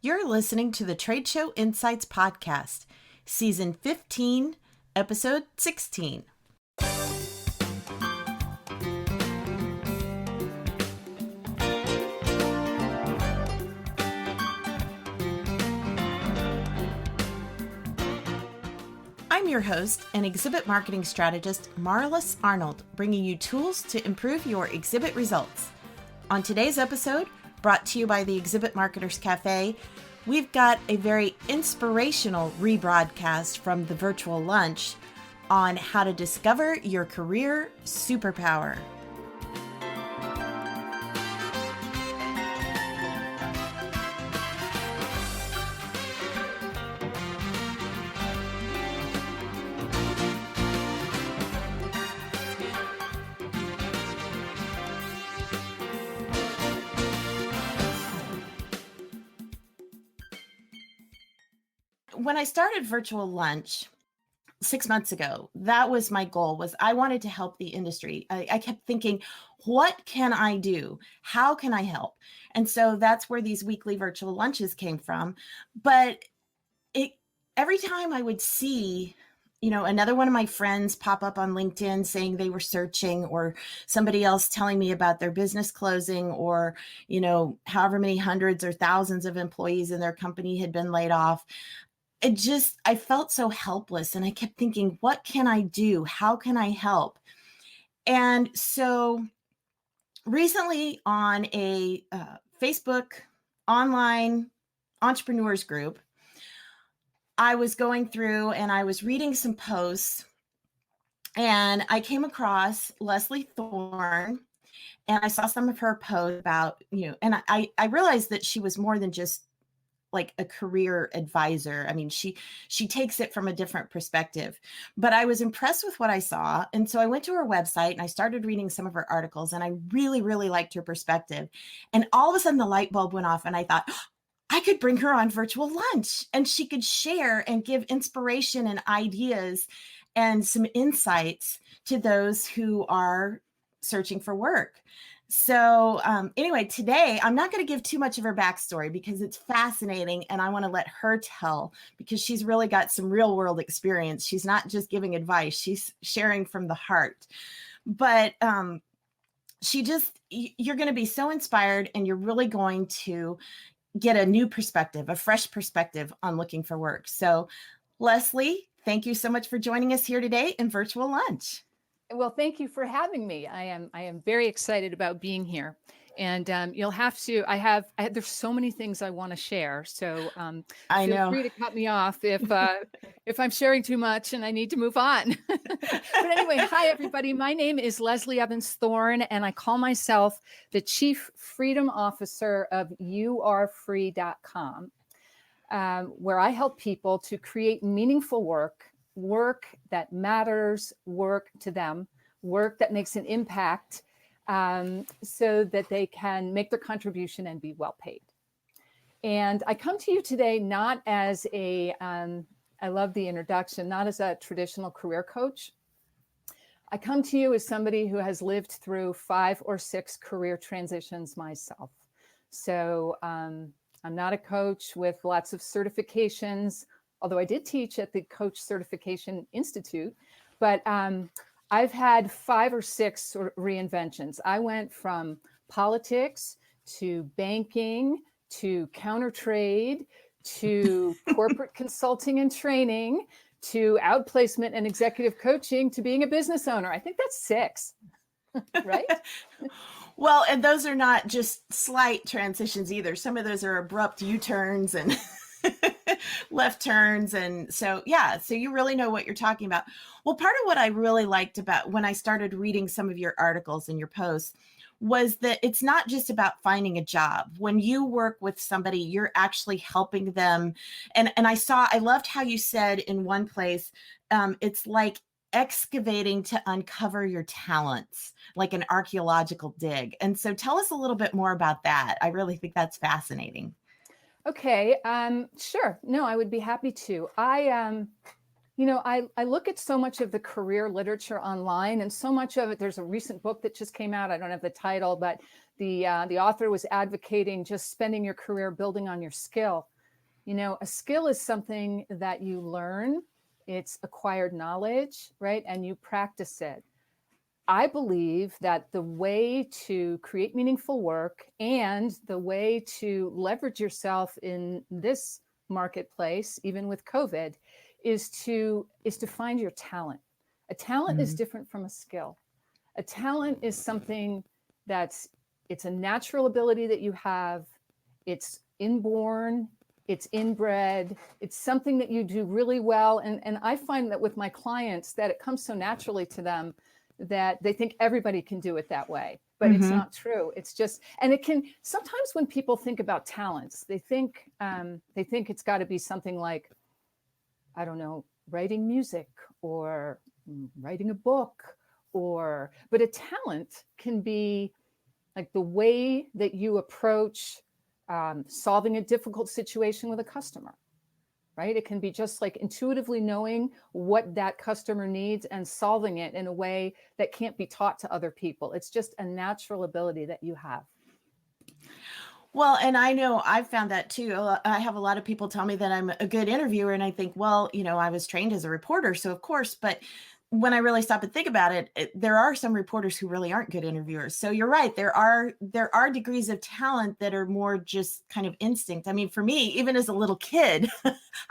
You're listening to the Trade Show Insights Podcast, Season 15, Episode 16. I'm your host and exhibit marketing strategist, Marlis Arnold, bringing you tools to improve your exhibit results. On today's episode, brought to you by the Exhibit Marketers Cafe, we've got a very inspirational rebroadcast from the virtual lunch on how to discover your career superpower. When I started virtual lunch 6 months ago, that was my goal, was I wanted to help the industry. I kept thinking, what can I do? How can I help? And so that's where these weekly virtual lunches came from. But every time I would see, another one of my friends pop up on LinkedIn saying they were searching, or somebody else telling me about their business closing, or, however many hundreds or thousands of employees in their company had been laid off. I felt so helpless, and I kept thinking, what can I do? How can I help? And so recently on a Facebook online entrepreneurs group, I was going through and I was reading some posts, and I came across Leslie Thorne, and I saw some of her posts about, and I realized that she was more than just like a career advisor. I mean, she takes it from a different perspective, but I was impressed with what I saw. And so I went to her website and I started reading some of her articles, and I really, really liked her perspective. And all of a sudden the light bulb went off, and I thought, I could bring her on virtual lunch, and she could share and give inspiration and ideas and some insights to those who are searching for work. So anyway, today I'm not going to give too much of her backstory because it's fascinating, and I want to let her tell, because she's really got some real world experience. She's not just giving advice, she's sharing from the heart. But you're going to be so inspired, and you're really going to get a new perspective, a fresh perspective on looking for work. So Leslie, thank you so much for joining us here today in Virtual Lunch. Well, thank you for having me. I am very excited about being here, and you'll have to. There's so many things I want to share. So feel free to cut me off if I'm sharing too much and I need to move on. But anyway, hi everybody. My name is Leslie Evans Thorne, and I call myself the Chief Freedom Officer of YouAreFree.com, where I help people to create meaningful work that matters, work to them, work that makes an impact, so that they can make their contribution and be well paid. And I come to you today not as I love the introduction, not as a traditional career coach. I come to you as somebody who has lived through 5 or 6 career transitions myself. So I'm not a coach with lots of certifications, although I did teach at the Coach Certification Institute, but I've had 5 or 6 sort of reinventions. I went from politics to banking to counter trade to corporate consulting and training to outplacement and executive coaching to being a business owner. I think that's 6, right? Well, and those are not just slight transitions either. Some of those are abrupt U-turns and left turns. And so you really know what you're talking about. Well, part of what I really liked about when I started reading some of your articles and your posts was that it's not just about finding a job. When you work with somebody, you're actually helping them. And I loved how you said in one place, it's like excavating to uncover your talents, like an archaeological dig. And so tell us a little bit more about that. I really think that's fascinating. Okay. Sure. No, I would be happy to. I look at so much of the career literature online, and so much of it, there's a recent book that just came out. I don't have the title, but The author was advocating just spending your career building on your skill. You know, a skill is something that you learn, it's acquired knowledge, right? And you practice it. I believe that the way to create meaningful work and the way to leverage yourself in this marketplace, even with COVID, is to find your talent. A talent is different from a skill. A talent is something it's a natural ability that you have. It's inborn, it's inbred, it's something that you do really well. And I find that with my clients that it comes so naturally to them that they think everybody can do it that way, but it's not true. It's just, and it can, sometimes when people think about talents, they think it's got to be something like, I don't know, writing music or writing a book but a talent can be like the way that you approach solving a difficult situation with a customer, right? It can be just like intuitively knowing what that customer needs and solving it in a way that can't be taught to other people. It's just a natural ability that you have. Well, and I know I've found that too. I have a lot of people tell me that I'm a good interviewer, and I think, well, I was trained as a reporter, so of course, but when I really stop and think about it, there are some reporters who really aren't good interviewers. So you're right. There are degrees of talent that are more just kind of instinct. I mean, for me, even as a little kid,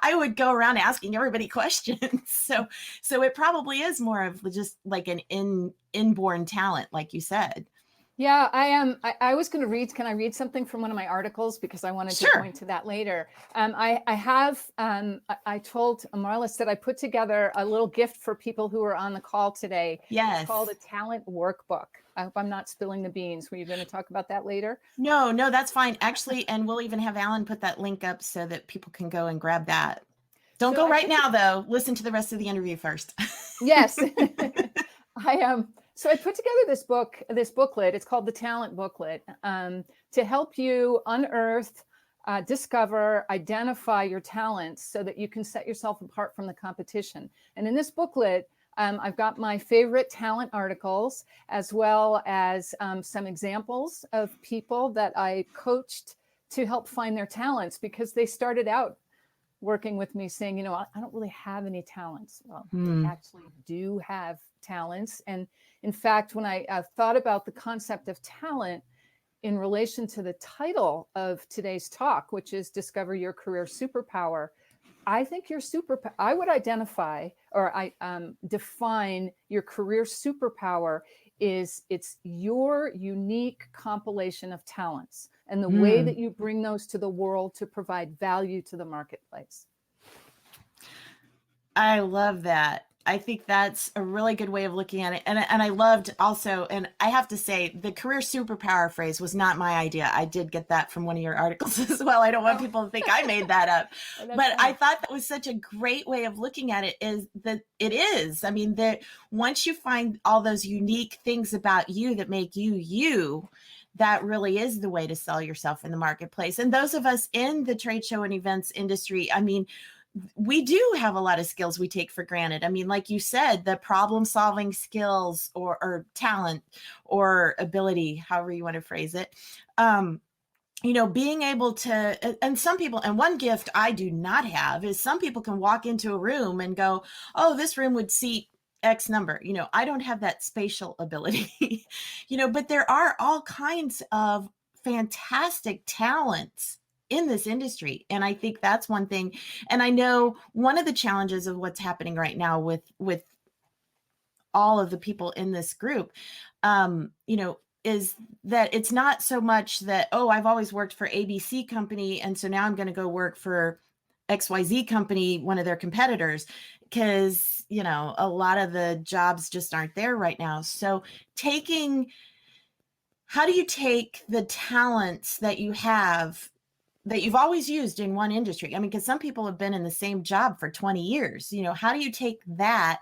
I would go around asking everybody questions. So it probably is more of just like an inborn talent, like you said. Yeah, I am. I was going to read. Can I read something from one of my articles because I wanted to Sure. point to that later. I told Marla that I put together a little gift for people who are on the call today. Yes. It's called a talent workbook. I hope I'm not spilling the beans. Were you going to talk about that later? No, that's fine. Actually, and we'll even have Alan put that link up so that people can go and grab that. Don't go right now, though. Listen to the rest of the interview first. Yes. I am. So I put together this booklet. It's called the Talent Booklet, to help you unearth, discover, identify your talents so that you can set yourself apart from the competition. And in this booklet, I've got my favorite talent articles, as well as some examples of people that I coached to help find their talents, because they started out working with me saying, I don't really have any talents. Well, they actually do have talents. And in fact, when I thought about the concept of talent in relation to the title of today's talk, which is Discover Your Career Superpower, I think I would identify, or I define your career superpower is it's your unique compilation of talents and the way that you bring those to the world to provide value to the marketplace. I love that. I think that's a really good way of looking at it. And I loved also, and I have to say, the career superpower phrase was not my idea. I did get that from one of your articles as well. I don't want people to think I made that up. But funny. I thought that was such a great way of looking at it, is that it is. I mean, that once you find all those unique things about you that make you you, that really is the way to sell yourself in the marketplace. And those of us in the trade show and events industry, I mean, we do have a lot of skills we take for granted. I mean, like you said, the problem solving skills or talent or ability, however you want to phrase it, being able to, and some people, and one gift I do not have is some people can walk into a room and go, oh, this room would seat X number. I don't have that spatial ability, but there are all kinds of fantastic talents in this industry. And I think that's one thing. And I know one of the challenges of what's happening right now with all of the people in this group, is that it's not so much that, oh, I've always worked for ABC company, and so now I'm going to go work for XYZ company, one of their competitors, because, a lot of the jobs just aren't there right now. So how do you take the talents that you have that you've always used in one industry? I mean, because some people have been in the same job for 20 years. How do you take that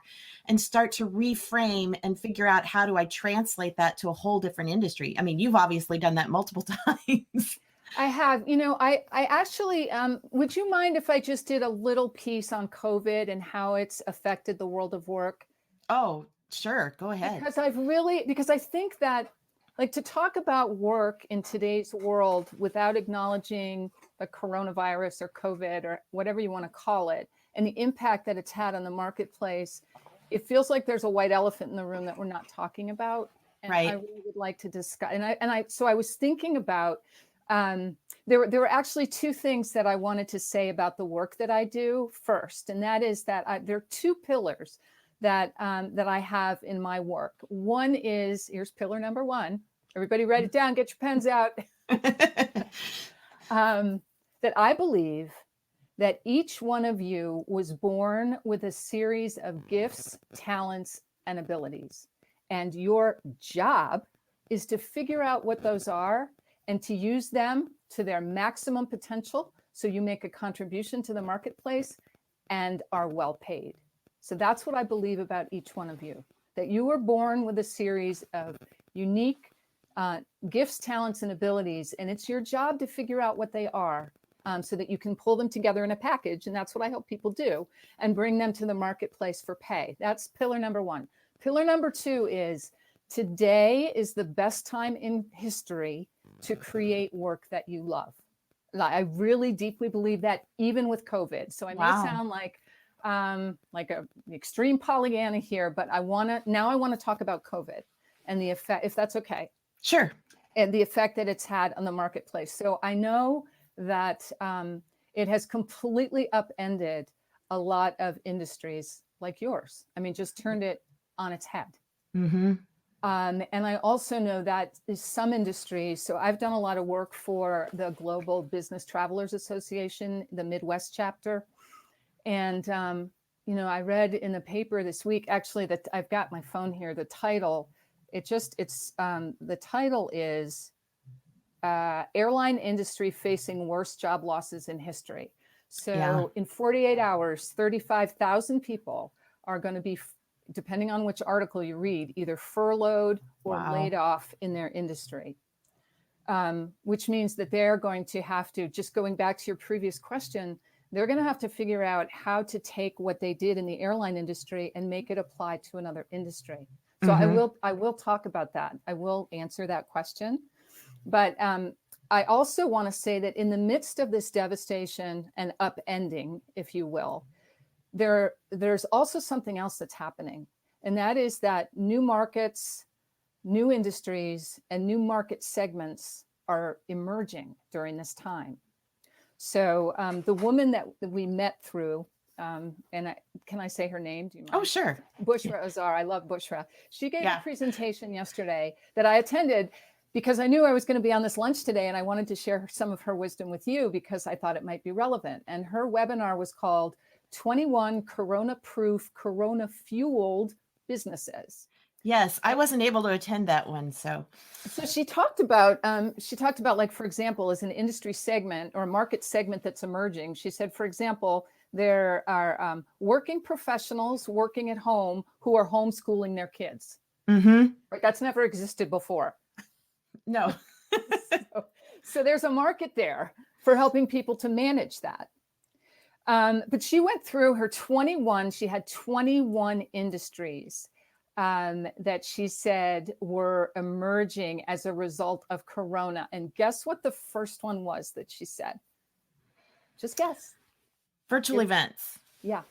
and start to reframe and figure out, how do I translate that to a whole different industry? I mean, you've obviously done that multiple times. I have. I actually, would you mind if I just did a little piece on COVID and how it's affected the world of work? Oh, sure. Go ahead. Because I think that Like to talk about work in today's world without acknowledging the coronavirus or COVID or whatever you want to call it, and the impact that it's had on the marketplace, it feels like there's a white elephant in the room that we're not talking about. And I Right. really would like to discuss. So I was thinking about, there were actually two things that I wanted to say about the work that I do first, and that is that there are two pillars that I have in my work. One is, here's pillar number one. Everybody write it down, get your pens out. That I believe that each one of you was born with a series of gifts, talents, and abilities. And your job is to figure out what those are and to use them to their maximum potential so you make a contribution to the marketplace and are well paid. So that's what I believe about each one of you, that you were born with a series of unique gifts, talents, and abilities, and it's your job to figure out what they are so that you can pull them together in a package, and that's what I help people do, and bring them to the marketplace for pay. That's pillar number one. Pillar number two is today is the best time in history to create work that you love. I really deeply believe that, even with COVID. So I may sound like an extreme Pollyanna here, but I want to talk about COVID and the effect, if that's okay. Sure. And the effect that it's had on the marketplace. So I know that it has completely upended a lot of industries like yours. I mean, just turned it on its head. Mm-hmm. And I also know that some industries, so I've done a lot of work for the Global Business Travelers Association, the Midwest chapter. And, I read in the paper this week, actually, that I've got my phone here, the title, the title is Airline Industry Facing Worst Job Losses in History. So in 48 hours, 35,000 people are going to be, depending on which article you read, either furloughed or laid off in their industry, which means that they're going to have to, just going back to your previous question, they're going to have to figure out how to take what they did in the airline industry and make it apply to another industry. So I will talk about that. I will answer that question. But I also want to say that in the midst of this devastation and upending, if you will, there's also something else that's happening. And that is that new markets, new industries, and new market segments are emerging during this time. So the woman that we met through, can I say her name? Do you mind? Oh, sure. Bushra Azar. I love Bushra. She gave a presentation yesterday that I attended because I knew I was going to be on this lunch today, and I wanted to share some of her wisdom with you because I thought it might be relevant. And her webinar was called 21 Corona-proof, Corona-fueled businesses. Yes, I wasn't able to attend that one. So she talked about, like, for example, as an industry segment or market segment that's emerging, she said, for example, there are working professionals working at home who are homeschooling their kids. Mm-hmm. Right? That's never existed before. No. So there's a market there for helping people to manage that. But she went through she had 21 industries that she said were emerging as a result of Corona. And guess what the first one was that she said? Just guess. Virtual events. Yeah.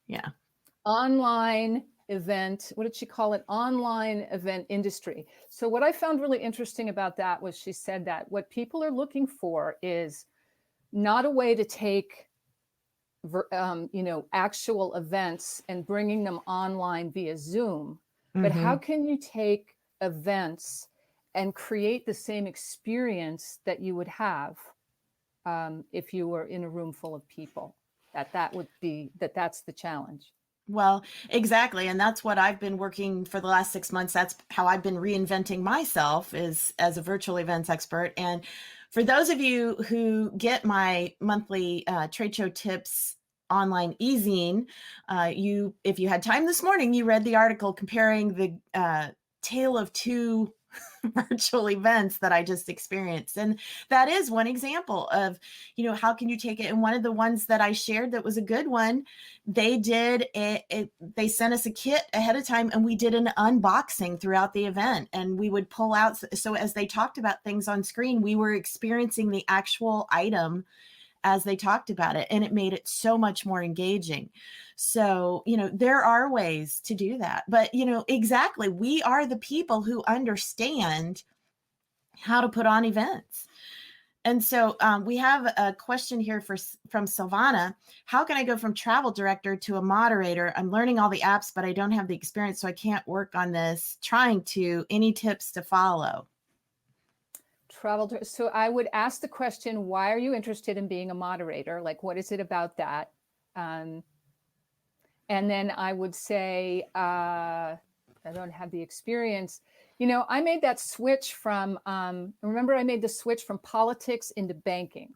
Yeah. Online event. What did she call it? Online event industry. So what I found really interesting about that was she said that what people are looking for is not a way to take actual events and bringing them online via Zoom, but how can you take events and create the same experience that you would have if you were in a room full of people? That's the challenge. Well, exactly. And that's what I've been working for the last 6 months. That's how I've been reinventing myself as a virtual events expert. And for those of you who get my monthly trade show tips online e-zine, if you had time this morning, you read the article comparing the tale of two virtual events that I just experienced. And that is one example of, how can you take it? And one of the ones that I shared that was a good one, they did they sent us a kit ahead of time, and we did an unboxing throughout the event, and we would pull out. So as they talked about things on screen, we were experiencing the actual item as they talked about it, and it made it so much more engaging. So, there are ways to do that, but exactly, we are the people who understand how to put on events. And so we have a question here from Silvana. How can I go from travel director to a moderator? I'm learning all the apps, but I don't have the experience, so I can't work on this. Trying to. Any tips to follow? So I would ask the question, why are you interested in being a moderator? Like, what is it about that? And then I would say, I don't have the experience. I made that switch from, remember I made the switch from politics into banking,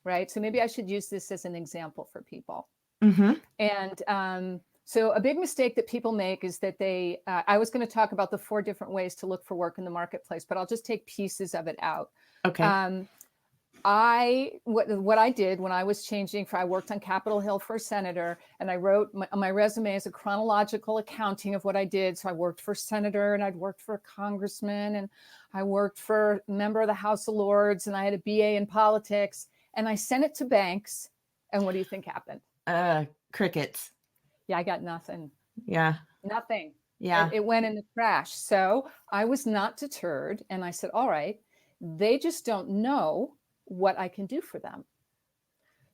right? So maybe I should use this as an example for people. Mm-hmm. And so a big mistake that people make is that I was going to talk about the 4 different ways to look for work in the marketplace, but I'll just take pieces of it out. Okay. What I did when I was changing I worked on Capitol Hill for a senator, and I wrote my resume as a chronological accounting of what I did. So I worked for a senator, and I'd worked for a congressman, and I worked for a member of the House of Lords, and I had a BA in politics, and I sent it to banks. And what do you think happened? Crickets. Yeah, I got nothing. Yeah. Nothing. Yeah. It went in the trash. So I was not deterred. And I said, all right, they just don't know what I can do for them.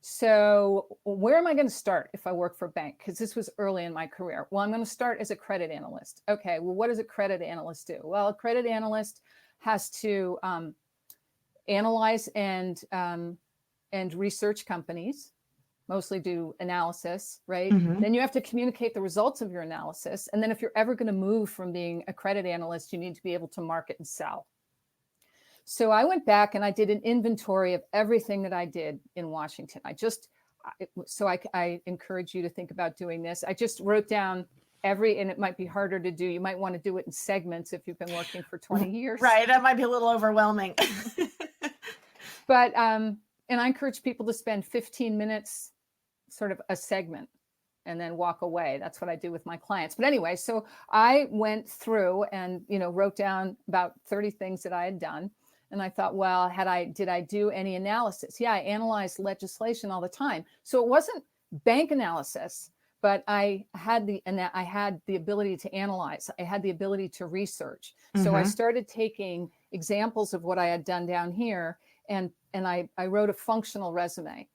So where am I going to start if I work for a bank? Because this was early in my career. Well, I'm going to start as a credit analyst. Okay, well, what does a credit analyst do? Well, a credit analyst has to analyze and research companies, mostly do analysis, right? Mm-hmm. Then you have to communicate the results of your analysis. And then if you're ever going to move from being a credit analyst, you need to be able to market and sell. So I went back and I did an inventory of everything that I did in Washington. I encourage you to think about doing this. I just wrote down and it might be harder to do. You might want to do it in segments if you've been working for 20 years. Right. That might be a little overwhelming. But, and I encourage people to spend 15 minutes, sort of a segment, and then walk away. That's what I do with my clients. But anyway, so I went through and, wrote down about 30 things that I had done. And I thought, well, did I do any analysis? Yeah, I analyzed legislation all the time. So it wasn't bank analysis, but I had the ability to analyze. I had the ability to research. Mm-hmm. So I started taking examples of what I had done down here, and I wrote a functional resume.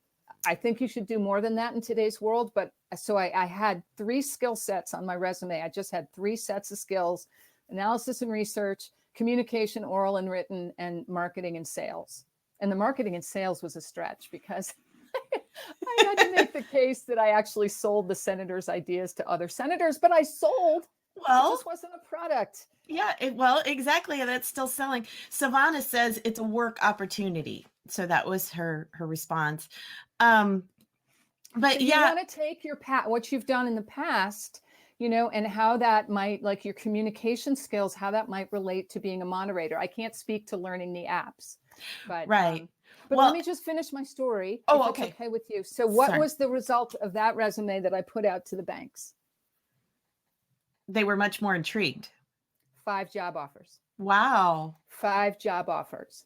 I think you should do more than that in today's world. But so I had 3 skill sets on my resume. I just had 3 sets of skills: analysis and research, communication, oral and written, and marketing and sales. And the marketing and sales was a stretch because I had to make the case that I actually sold the senator's ideas to other senators, but I sold. Well, it just wasn't a product. Yeah, exactly. That's still selling. Savannah says it's a work opportunity. So that was her response. But so you want to take what you've done in the past, and how that might, like your communication skills, how that might relate to being a moderator. I can't speak to learning the apps, but right. But let me just finish my story. Oh, if okay. It's okay with you. So what was the result of that resume that I put out to the banks? They were much more intrigued. 5 job offers. Wow. 5 job offers.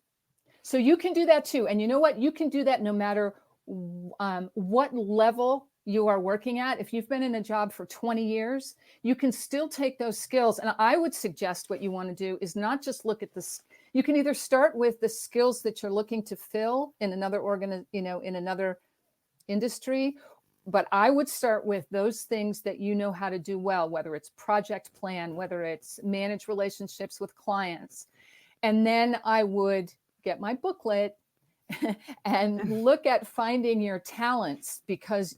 So you can do that too. And you know what? You can do that no matter what level you are working at. If you've been in a job for 20 years, you can still take those skills. And I would suggest what you want to do is not just look at this. You can either start with the skills that you're looking to fill in another in another industry, but I would start with those things that you know how to do well, whether it's project plan, whether it's manage relationships with clients. And then I would get my booklet and look at finding your talents, because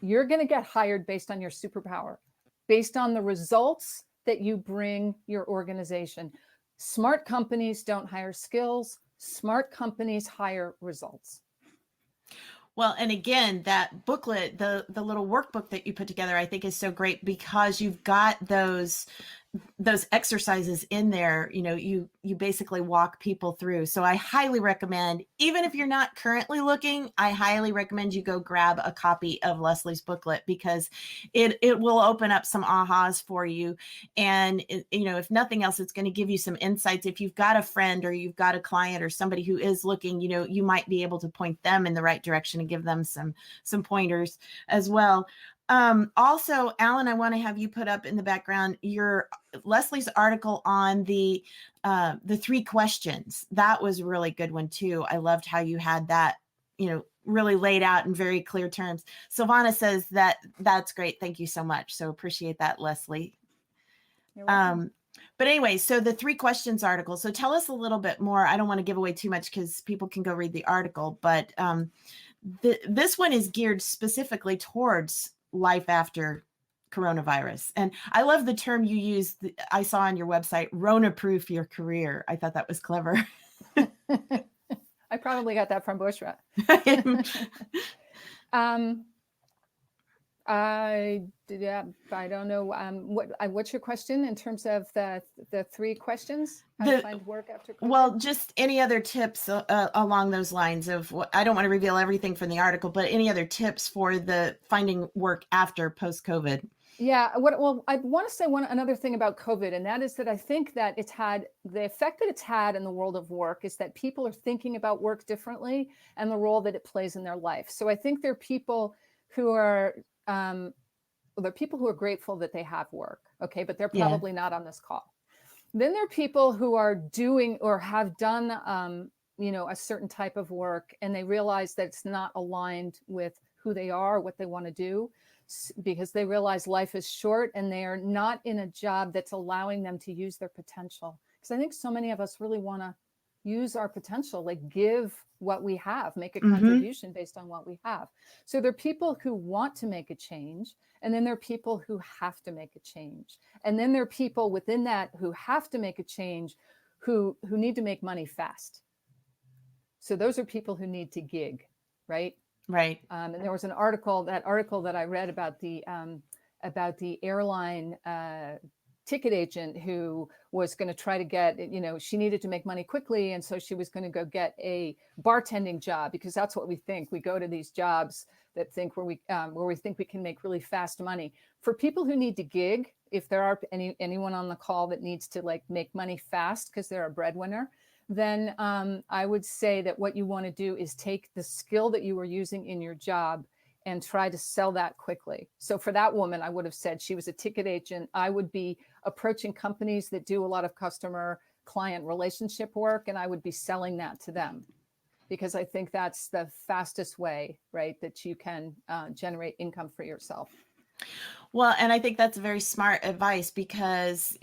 you're going to get hired based on your superpower, based on the results that you bring your organization. Smart companies don't hire skills. Smart companies hire results. Well, and again, that booklet, the little workbook that you put together, I think is so great because you've got those those exercises in there, you basically walk people through. So I highly recommend, even if you're not currently looking, I highly recommend you go grab a copy of Leslie's booklet, because it will open up some ahas for you. And if nothing else, it's going to give you some insights. If you've got a friend or you've got a client or somebody who is looking, you might be able to point them in the right direction and give them some pointers as well. Also, Alan, I want to have you put up in the background your Leslie's article on the 3 questions. That was a really good one too. I loved how you had that, really laid out in very clear terms. Silvana says that's great. Thank you so much. So appreciate that, Leslie. You're welcome. But anyway, so the 3 questions article. So tell us a little bit more. I don't want to give away too much because people can go read the article, but this one is geared specifically towards life after coronavirus. And I love the term you used. I saw on your website, Rona-proof your career. I thought that was clever. I probably got that from Bushra. I don't know. What's your question in terms of the 3 questions? How to find work after COVID? Well, just any other tips along those lines of I don't want to reveal everything from the article, but any other tips for the finding work after post-COVID? Yeah. Well, I want to say another thing about COVID, and that is that I think that it's had the effect that it's had in the world of work is that people are thinking about work differently and the role that it plays in their life. So I think there are people who are there are people who are grateful that they have work, okay, but they're probably not on this call. Then there are people who are doing or have done, a certain type of work, and they realize that it's not aligned with who they are, what they want to do, because they realize life is short and they are not in a job that's allowing them to use their potential. Because I think so many of us really want to use our potential, like give what we have, make a contribution based on what we have. So there are people who want to make a change, and then there are people who have to make a change. And then there are people within that who have to make a change who need to make money fast. So those are people who need to gig, right? Right. And there was an article that I read about the airline ticket agent who was going to try to get, she needed to make money quickly. And so she was going to go get a bartending job, because that's what we think. We go to these jobs that think where we think we can make really fast money. For people who need to gig, if there are anyone on the call that needs to like make money fast because they're a breadwinner, then I would say that what you want to do is take the skill that you were using in your job and try to sell that quickly. So for that woman, I would have said she was a ticket agent. I would be approaching companies that do a lot of customer client relationship work, and I would be selling that to them, because I think that's the fastest way, right, that you can generate income for yourself. Well, and I think that's very smart advice, because,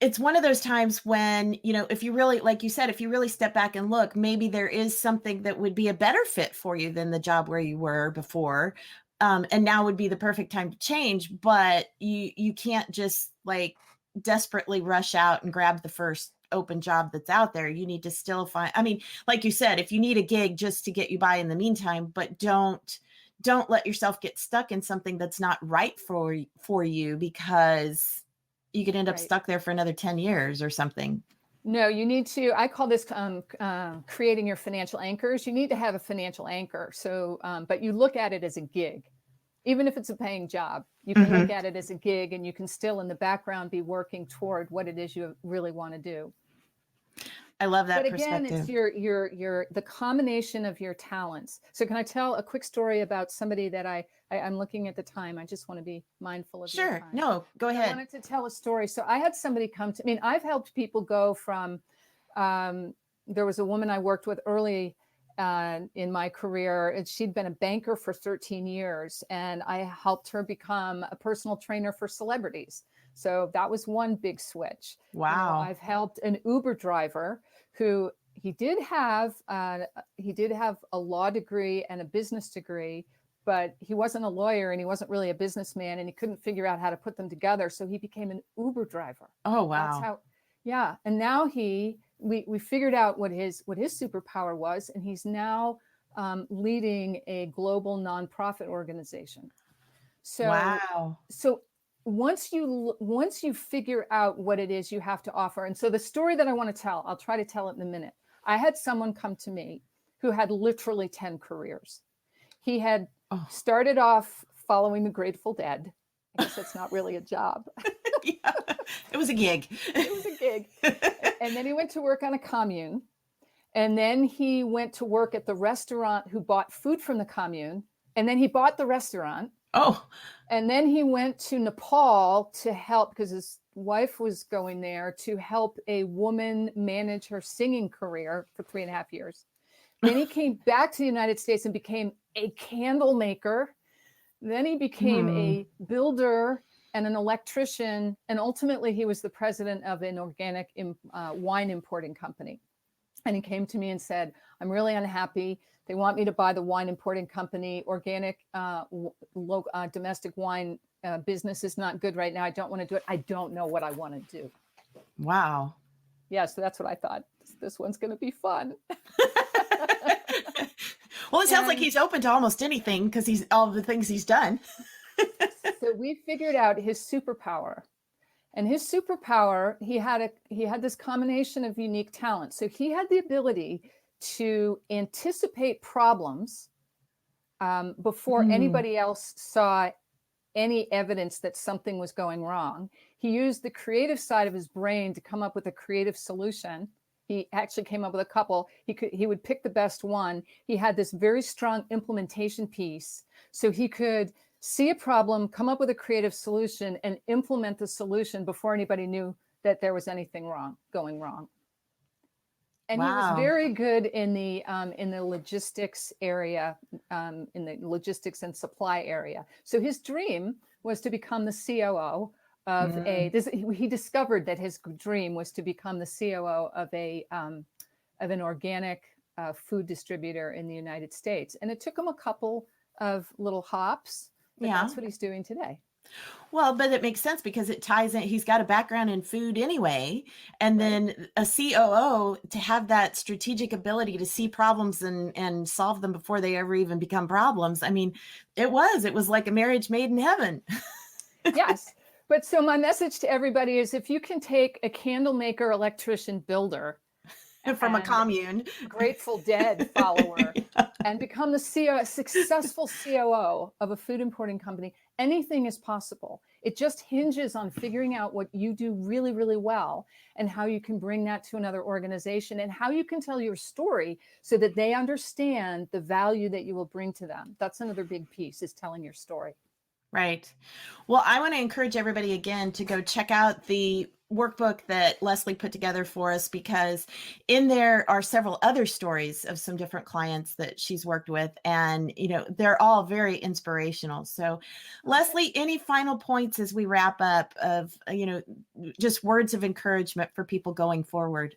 it's one of those times when, if you really, like you said, if you really step back and look, maybe there is something that would be a better fit for you than the job where you were before. And now would be the perfect time to change, but you can't just like desperately rush out and grab the first open job that's out there. You need to still find, like you said, if you need a gig just to get you by in the meantime, but don't let yourself get stuck in something that's not right for you, because you could end up stuck there for another 10 years or something. No, you need to, I call this creating your financial anchors. You need to have a financial anchor. So, but you look at it as a gig. Even if it's a paying job, you can look at it as a gig, and you can still in the background be working toward what it is you really want to do. I love that perspective. But again, it's the combination of your talents. So can I tell a quick story about somebody that I'm looking at the time? I just want to be mindful of your time. No, go ahead. I wanted to tell a story. So I had somebody come to, I've helped people go from, there was a woman I worked with early in my career, and she'd been a banker for 13 years, and I helped her become a personal trainer for celebrities. So that was one big switch. Wow. I've helped an Uber driver who he did have a law degree and a business degree, but he wasn't a lawyer and he wasn't really a businessman, and he couldn't figure out how to put them together. So he became an Uber driver. Oh, wow. That's how, yeah. And now we figured out what his superpower was, and he's now leading a global nonprofit organization. So, wow. So once you figure out what it is you have to offer. And so the story that I want to tell, I'll try to tell it in a minute. I had someone come to me who had literally 10 careers. He had Oh. started off following the Grateful Dead. I guess that's not really a job. Yeah, it was a gig. It was a gig. And then he went to work on a commune. And then he went to work at the restaurant who bought food from the commune. And then he bought the restaurant. Oh. And then he went to Nepal to help, because his wife was going there, to help a woman manage her singing career for 3.5 years. Then he came back to the United States and became a candle maker. Then he became a builder and an electrician. And ultimately, he was the president of an organic wine importing company. And he came to me and said, I'm really unhappy. They want me to buy the wine importing company. Organic domestic wine business is not good right now. I don't want to do it. I don't know what I want to do. Wow. Yeah, so that's what I thought. This one's going to be fun. Well, it sounds like he's open to almost anything because he's all the things he's done. So we figured out his superpower. And his superpower, he had this combination of unique talents. So he had the ability to anticipate problems before anybody else saw any evidence that something was going wrong. He used the creative side of his brain to come up with a creative solution. He actually came up with a couple. He would pick the best one. He had this very strong implementation piece. So he could see a problem, come up with a creative solution, and implement the solution before anybody knew that there was anything going wrong. And he was very good in the logistics area, in the logistics and supply area. So his dream was to become the COO of he discovered that his dream was to become the COO of an organic food distributor in the United States. And it took him a couple of little hops, but that's what he's doing today. Well, but it makes sense because it ties in. He's got a background in food anyway. And then a COO, to have that strategic ability to see problems and solve them before they ever even become problems. I mean, it was like a marriage made in heaven. Yes. But so my message to everybody is, if you can take a candle maker, electrician, builder from a commune, Grateful Dead follower, and become the successful COO of a food importing company, anything is possible. It just hinges on figuring out what you do really, really well and how you can bring that to another organization and how you can tell your story so that they understand the value that you will bring to them. That's another big piece, is telling your story. Right. Well, I want to encourage everybody again to go check out the workbook that Leslie put together for us, because in there are several other stories of some different clients that she's worked with, and they're all very inspirational. So Leslie, any final points as we wrap up of just words of encouragement for people going forward?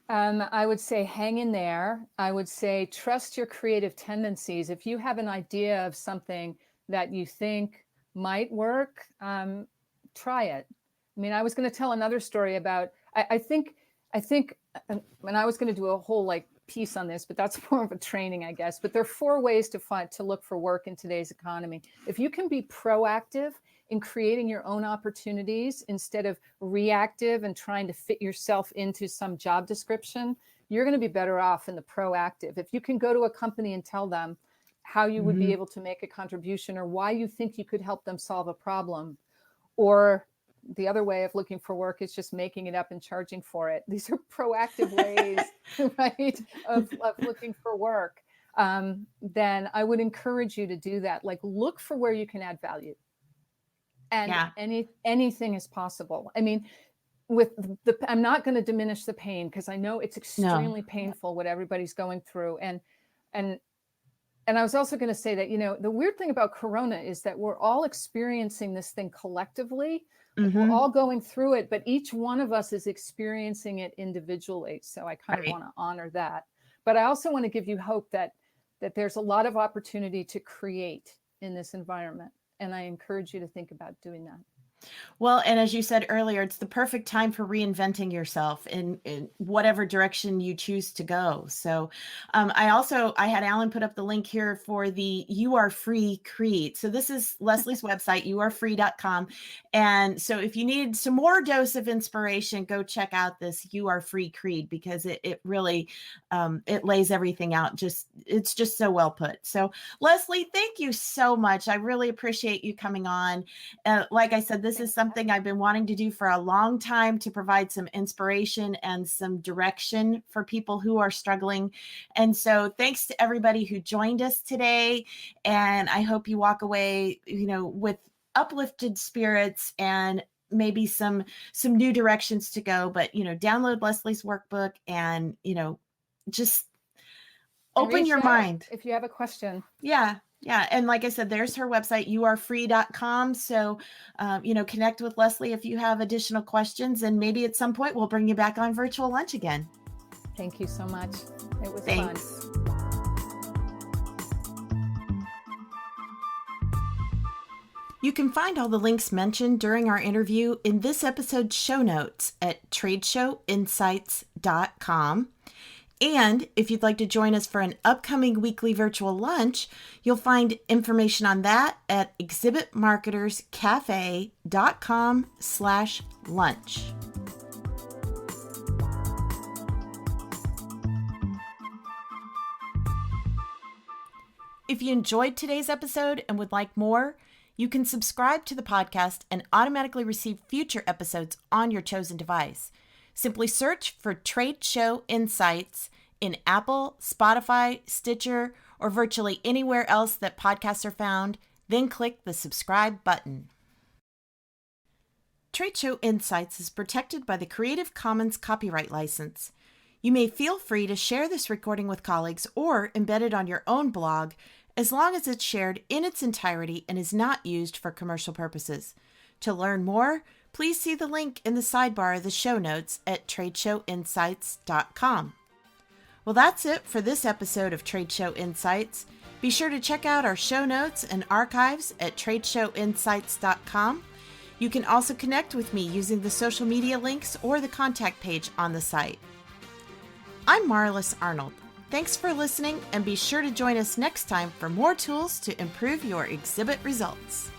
I would say hang in there. I would say trust your creative tendencies. If you have an idea of something that you think might work, try it. I mean, I was going to tell another story about, I think, and I was going to do a whole piece on this, but that's more of a training, I guess. But there are 4 ways to look for work in today's economy. If you can be proactive in creating your own opportunities instead of reactive and trying to fit yourself into some job description, you're going to be better off in the proactive. If you can go to a company and tell them how you would be able to make a contribution or why you think you could help them solve a problem. Or the other way of looking for work is just making it up and charging for it. These are proactive ways, right, of looking for work. Then I would encourage you to do that. Look for where you can add value. And anything is possible. I mean, I'm not going to diminish the pain, because I know it's extremely painful what everybody's going through. And I was also going to say that, the weird thing about Corona is that we're all experiencing this thing collectively. We're all going through it, but each one of us is experiencing it individually. So I kind of want to honor that. But I also want to give you hope that there's a lot of opportunity to create in this environment. And I encourage you to think about doing that. Well, and as you said earlier, it's the perfect time for reinventing yourself in whatever direction you choose to go. So I had Alan put up the link here for the You Are Free Creed. So this is Leslie's website, youarefree.com. And so if you need some more dose of inspiration, go check out this You Are Free Creed, because it really it lays everything out. It's just so well put. So Leslie, thank you so much. I really appreciate you coming on. Like I said, this is something I've been wanting to do for a long time, to provide some inspiration and some direction for people who are struggling. And so thanks to everybody who joined us today. And I hope you walk away, with uplifted spirits and maybe some new directions to go. But, download Leslie's workbook and, just open your mind. If you have a question. Yeah. Yeah. And like I said, there's her website, youarefree.com. So, connect with Leslie if you have additional questions, and maybe at some point we'll bring you back on Virtual Lunch again. Thank you so much. It was Thanks. fun. You can find all the links mentioned during our interview in this episode's show notes at tradeshowinsights.com. And if you'd like to join us for an upcoming weekly virtual lunch, you'll find information on that at exhibitmarketerscafe.com/lunch. If you enjoyed today's episode and would like more, you can subscribe to the podcast and automatically receive future episodes on your chosen device. Simply search for Trade Show Insights in Apple, Spotify, Stitcher, or virtually anywhere else that podcasts are found, then click the subscribe button. Trade Show Insights is protected by the Creative Commons copyright license. You may feel free to share this recording with colleagues or embed it on your own blog, as long as it's shared in its entirety and is not used for commercial purposes. To learn more, please see the link in the sidebar of the show notes at tradeshowinsights.com. Well, that's it for this episode of Trade Show Insights. Be sure to check out our show notes and archives at tradeshowinsights.com. You can also connect with me using the social media links or the contact page on the site. I'm Marlis Arnold. Thanks for listening, and be sure to join us next time for more tools to improve your exhibit results.